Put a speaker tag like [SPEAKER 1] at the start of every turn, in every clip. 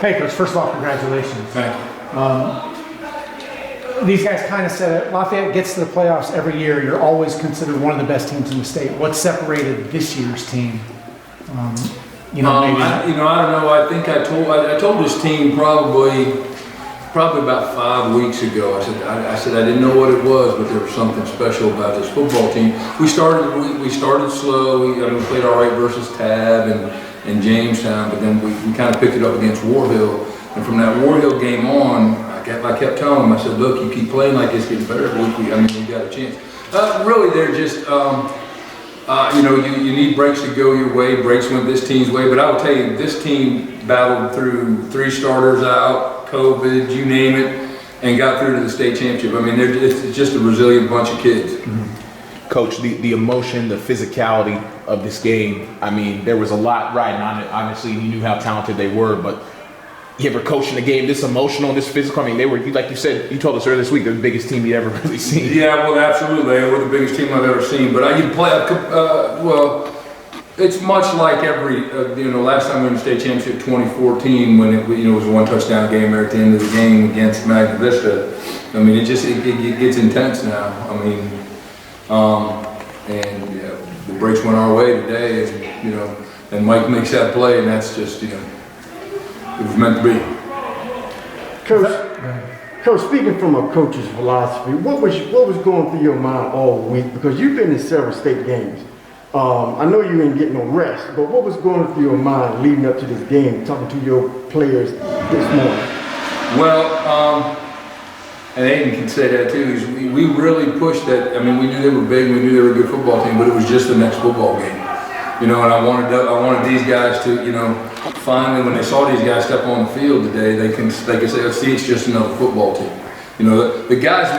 [SPEAKER 1] Hey, Coach, first of all, congratulations.
[SPEAKER 2] Thank you.
[SPEAKER 1] These guys kind of said it. Lafayette gets to the playoffs every year. You're always considered one of the best teams in the state. What separated this year's team?
[SPEAKER 2] I don't know. I think I told this team probably about 5 weeks ago. I said I didn't know what it was, but there was something special about this football team. We started slow. We played all right versus Tab and Jamestown, but then we kind of picked it up against War Hill. And from that War Hill game on, I kept telling them, I said, look, you keep playing like this, getting better every week. We got a chance. Really, they're just, you need breaks to go your way. Breaks went this team's way. But I will tell you, this team battled through 3 starters out, COVID, you name it, and got through to the state championship. It's just a resilient bunch of kids.
[SPEAKER 3] Mm-hmm. Coach, the emotion, the physicality of this game, there was a lot riding on it. Obviously, you knew how talented they were, but you ever coached in a game this emotional, this physical? They were, like you said, you told us earlier this week, they're the biggest team you ever really seen.
[SPEAKER 2] Yeah, well, absolutely. They were the biggest team I've ever seen. But it's much like every, last time we were in the state championship 2014 when it was a 1-touchdown game there at the end of the game against Magna Vista. It gets intense now. The breaks went our way today, and Mike makes that play, and that's just, it was meant to be.
[SPEAKER 4] Coach, speaking from a coach's philosophy, what was going through your mind all week? Because you've been in several state games. I know you ain't getting no rest, but what was going through your mind leading up to this game, talking to your players this morning?
[SPEAKER 2] Well, and Aiden can say that too, is we really pushed that. We knew they were big, we knew they were a good football team, but it was just the next football game. And I wanted these guys to, finally, when they saw these guys step on the field today, they can say, oh, see, it's just another football team. The guys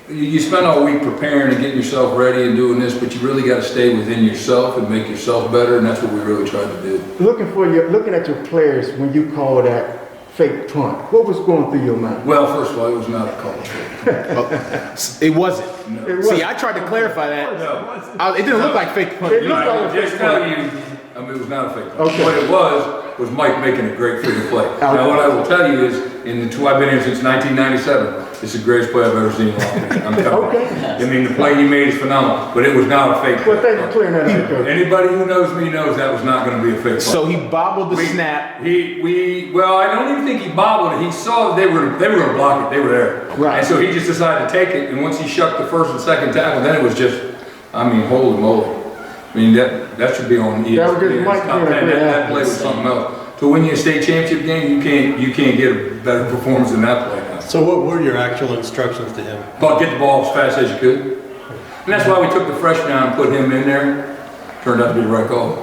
[SPEAKER 2] you spend all week preparing and getting yourself ready and doing this, but you really got to stay within yourself and make yourself better, and that's what we really tried to do.
[SPEAKER 4] Looking at your players when you call that fake punt, what was going through your mind?
[SPEAKER 2] Well, first of all, it was not a call.
[SPEAKER 3] It wasn't.
[SPEAKER 2] No.
[SPEAKER 3] It wasn't. See, I tried to clarify that.
[SPEAKER 2] No.
[SPEAKER 3] It didn't look like fake punt.
[SPEAKER 4] It looked like a
[SPEAKER 2] just
[SPEAKER 4] fake
[SPEAKER 2] tell
[SPEAKER 4] punt.
[SPEAKER 2] you, it was not a fake punt.
[SPEAKER 4] Okay.
[SPEAKER 2] What it was Mike making a great freaking play. Now, what I will tell you is, I've been here since 1997. It's the greatest play I've ever seen in a long time. I'm telling you. The play he made is phenomenal, but it was not a fake play.
[SPEAKER 4] Well, thanks for clearing that up, Coach.
[SPEAKER 2] Anybody who knows me knows that was not going to be a fake play.
[SPEAKER 3] So he bobbled the snap.
[SPEAKER 2] I don't even think he bobbled it. He saw they were going to block it. They were there.
[SPEAKER 4] Right.
[SPEAKER 2] And so he just decided to take it. And once he shucked the first and second tackle, then it was just, holy moly. That should be on ESPN.
[SPEAKER 4] That was just Mike doing a great
[SPEAKER 2] that play was something else. To win you a state championship game, you can't get a better performance than that play.
[SPEAKER 5] So what were your actual instructions to him?
[SPEAKER 2] But get the ball as fast as you could. And that's why we took the freshman out and put him in there. Turned out to be the right call.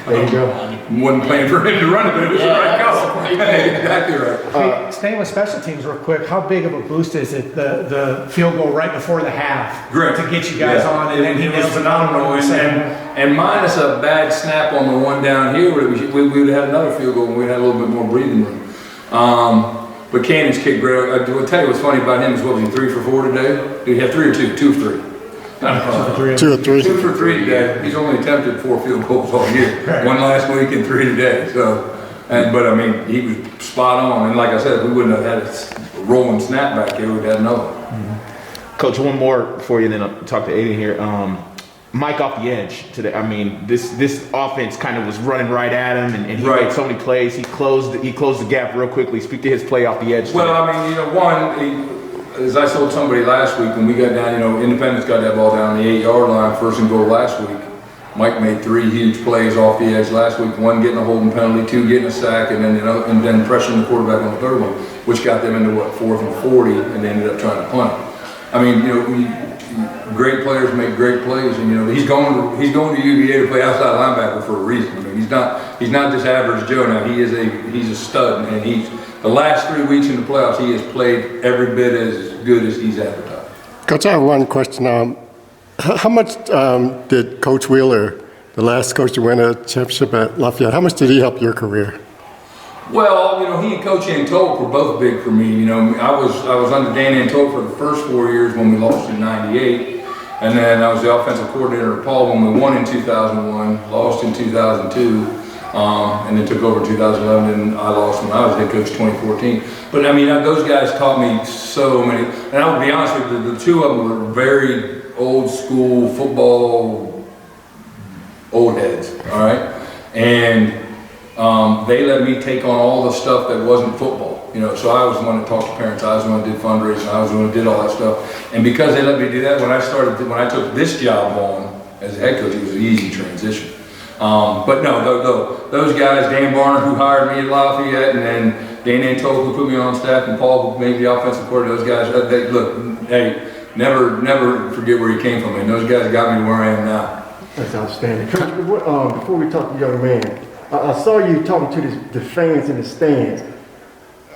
[SPEAKER 4] There you go.
[SPEAKER 2] Wasn't playing for him to run it, but it was the right call. Exactly right.
[SPEAKER 1] Staying with special teams real quick, how big of a boost is it, the field goal right before the half?
[SPEAKER 2] Great.
[SPEAKER 1] To get you guys on, and then he
[SPEAKER 2] was phenomenal. And minus a bad snap on the one down here, we would have had another field goal and we'd had a little bit more breathing room. But Cannon's kicked great. I will tell you what's funny about him is, what was he, 3 for 4 today? Did he have 3 or 2? 2 for 3.
[SPEAKER 4] 2 or 3.
[SPEAKER 2] 2 for 3 today. He's only attempted 4 field goals all year.
[SPEAKER 1] Right.
[SPEAKER 2] 1 last week and 3 today. So, but he was spot on. And like I said, if we wouldn't have had a rolling snap back here, we'd have another.
[SPEAKER 3] Mm-hmm. Coach, one more for you, then I'll talk to Aiden here. Mike off the edge today. This offense kind of was running right at him, and he made so many plays. He closed the gap real quickly. Speak to his play off the edge.
[SPEAKER 2] Well, as I told somebody last week when we got down, Independence got that ball down the 8-yard line, 1st and goal last week. Mike made 3 huge plays off the edge last week. 1 getting a holding penalty, 2 getting a sack, and then pressuring the quarterback on the 3rd one, which got them into 4th and 40, and they ended up trying to punt. Great players make great plays, and he's going to UVA to play outside linebacker for a reason. He's not just average Joe now. He's a stud, and the last 3 weeks in the playoffs he has played every bit as good as he's advertised.
[SPEAKER 4] Coach, I have one question. How much did Coach Wheeler, the last coach to win a championship at Lafayette, how much did he help your career?
[SPEAKER 2] Well, he and Coach Antolk were both big for me. I was under Dan Antolk for the first 4 years when we lost in '98. And then I was the offensive coordinator at Paul when we won in 2001, lost in 2002. and then took over in 2011, and I lost when I was head coach 2014. But I mean, those guys taught me so many, and I would be honest with you, the two of them were very old school football old heads, all right? And they let me take on all the stuff that wasn't football, you know, so I was the one that talked to parents, I was the one that did fundraising, I was the one that did all that stuff. And because they let me do that, when I took this job on as a head coach, it was an easy transition. But no, those guys, Dan Barner, who hired me at Lafayette, and then Dan Antol, who put me on staff, and Paul, who made the offensive coordinator, those guys, they, look, hey, never forget where you came from, and those guys got me to where I am now.
[SPEAKER 4] That's outstanding. Coach, before we talk to the young man, I saw you talking to the fans in the stands.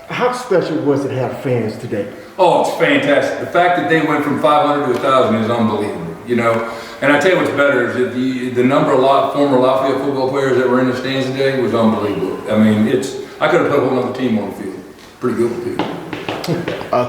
[SPEAKER 4] How special was it to have fans today?
[SPEAKER 2] Oh, it's fantastic. The fact that they went from 500 to 1,000 is unbelievable, you know. And I tell you what's better is that the number of former Lafayette football players that were in the stands today was unbelievable. I mean, I could have put a whole other team on the field. Pretty good with it.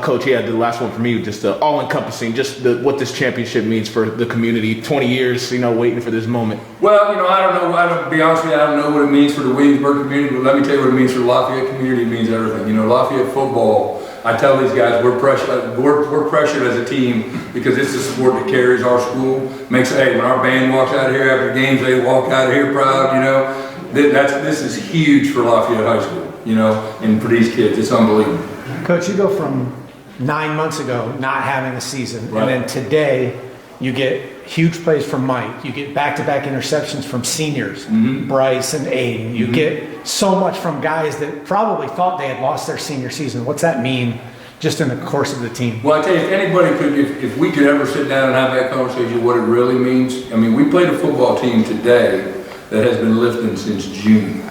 [SPEAKER 3] Coach, yeah, the last one for me, just all-encompassing, just what this championship means for the community. 20 years, you know, waiting for this moment.
[SPEAKER 2] Well, you know, I don't know. To be honest with you, I don't know what it means for the Williamsburg community, but let me tell you what it means for the Lafayette community. It means everything. You know, Lafayette football, I tell these guys, we're pressured as a team because it's the sport that carries our school. Hey, when our band walks out of here after games, they walk out of here proud, you know. This is huge for Lafayette High School, you know, and for these kids. It's unbelievable.
[SPEAKER 1] Coach, you go from 9 months ago not having a season,
[SPEAKER 2] right,
[SPEAKER 1] and then today you get huge plays from Mike. You get back-to-back interceptions from seniors, Bryce and Aiden. You get so much from guys that probably thought they had lost their senior season. What's that mean just in the course of the team?
[SPEAKER 2] Well, I tell you, if anybody could, if we could ever sit down and have that conversation, what it really means. I mean, we played a football team today that has been lifting since June.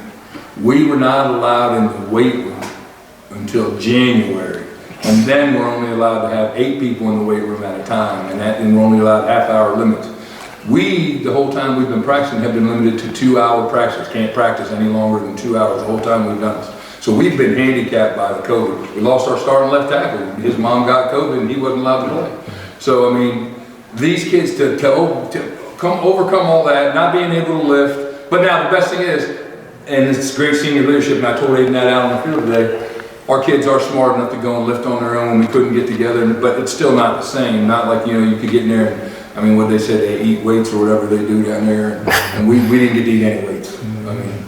[SPEAKER 2] We were not allowed in the weight room until January, and then we're only allowed to have 8 people in the weight room at a time, and we're only allowed half-hour limits. We, the whole time we've been practicing, have been limited to 2-hour practice. Can't practice any longer than 2 hours the whole time we've done this. So we've been handicapped by the COVID. We lost our starting left tackle. His mom got COVID and he wasn't allowed to play. So, I mean, these kids to overcome all that, not being able to lift. But now the best thing is, and it's great senior leadership, and I told Aiden that out on the field today, our kids are smart enough to go and lift on their own. We couldn't get together, but it's still not the same. Not like, you know, you could get in there and, I mean, what they said, they eat weights or whatever they do down there, and we didn't get to eat any weights. I mean,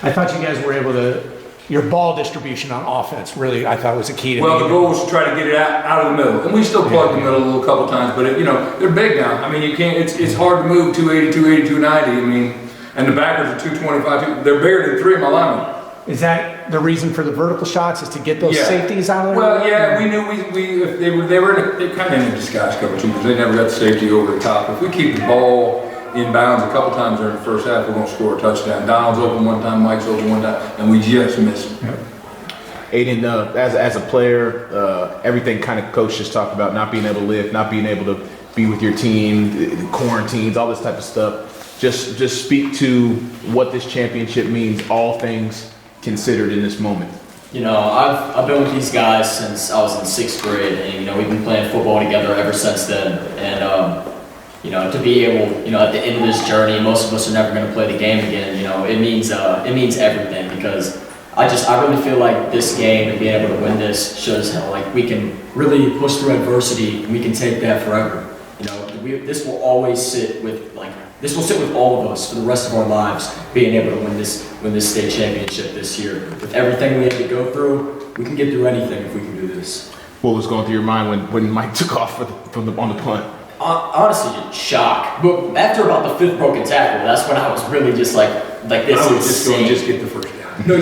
[SPEAKER 1] I thought you guys were able to, your ball distribution on offense really, I thought was a key to
[SPEAKER 2] well, the goal was to try to get it out of the middle, and we still plugged the middle a little couple times, but you know, they're big now. I mean, you can't, it's hard to move 280, 280, 290, I mean, and the backers are 225, they're bigger than 3 of my linemen.
[SPEAKER 1] Is that the reason for the vertical shots, is to get those safeties out of there?
[SPEAKER 2] Well, yeah, we knew if they were kind of in a disguise cover too, because they never got the safety over the top. If we keep the ball in bounds a couple times during the first half, we're going to score a touchdown. Donald's open one time, Mike's open one time, and we just missed him.
[SPEAKER 3] Aiden, as a player, everything kind of coach just talked about, not being able to live, not being able to be with your team, quarantines, all this type of stuff. Just speak to what this championship means, all things considered in this moment.
[SPEAKER 6] You know, I've been with these guys since I was in 6th grade, and you know, we've been playing football together ever since then. And you know, to be able, you know, at the end of this journey, most of us are never going to play the game again. You know, it means everything, because I really feel like this game and being able to win this shows how like we can really push through adversity, and we can take that forever. You know, this will always sit with all of us for the rest of our lives, being able to win this state championship this year. With everything we had to go through, we can get through anything if we can do this.
[SPEAKER 3] What was going through your mind when Mike took off on the punt?
[SPEAKER 6] Honestly, just shock. But after about the 5th broken tackle, that's when I was really just like this
[SPEAKER 2] I was
[SPEAKER 6] is
[SPEAKER 2] just going to just get the first down.
[SPEAKER 6] No,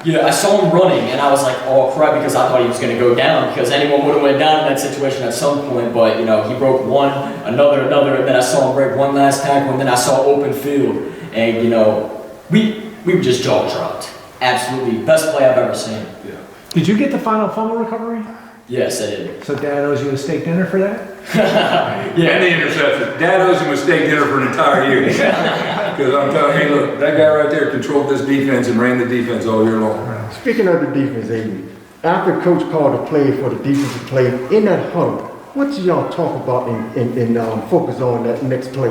[SPEAKER 6] yeah, I saw him running, and I was like, oh crap, because I thought he was going to go down, because anyone would have went down in that situation at some point. But you know, he broke one, another, and then I saw him break one last tackle, and then I saw open field, and you know, we were just jaw dropped. Absolutely, best play I've ever seen.
[SPEAKER 2] Yeah.
[SPEAKER 1] Did you get the final fumble recovery?
[SPEAKER 6] Yes, I did.
[SPEAKER 1] So Dad owes you a steak dinner for that?
[SPEAKER 6] Yeah.
[SPEAKER 2] And the interception. Dad owes him a steak dinner for an entire year. Because I'm telling you, hey, look, that guy right there controlled this defense and ran the defense all year long.
[SPEAKER 4] Speaking of the defense, Aiden, after Coach called a play for the defense to play, in that huddle, what do y'all talk about and focus on that next play?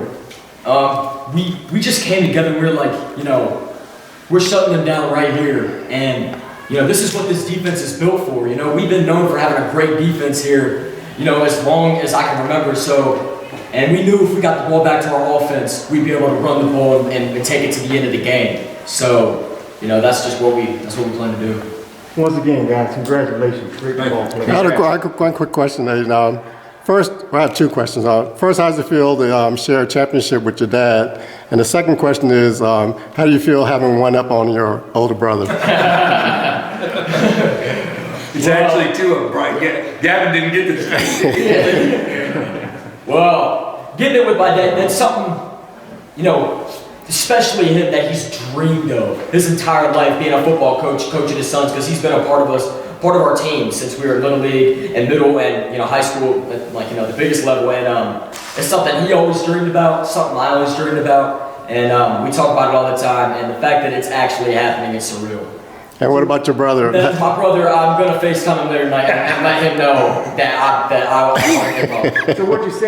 [SPEAKER 6] We just came together and we were like, you know, we're shutting them down right here. And, this is what this defense is built for. We've been known for having a great defense here, as long as I can remember. And we knew if we got the ball back to our offense, we'd be able to run the ball and take it to the end of the game. So, that's what we plan to do.
[SPEAKER 4] Once again, guys, congratulations. Great ball play.
[SPEAKER 7] I had one quick question. First, I have two questions. First, how does it feel to share a championship with your dad? And the second question is, how do you feel having one up on your older brother?
[SPEAKER 2] It's actually two of them, Brian. Gavin didn't get this.
[SPEAKER 6] Well, getting it with my dad, that's something, especially him, that he's dreamed of his entire life, being a football coach, coaching his sons, because he's been a part of our team since we were in Little League and middle and, high school, the biggest level. And it's something he always dreamed about, something I always dreamed about. And we talk about it all the time. And the fact that it's actually happening is surreal.
[SPEAKER 7] And what about your brother?
[SPEAKER 6] That's my brother. I'm going to FaceTime him later tonight and let him know that I want him up.
[SPEAKER 4] So what you saying?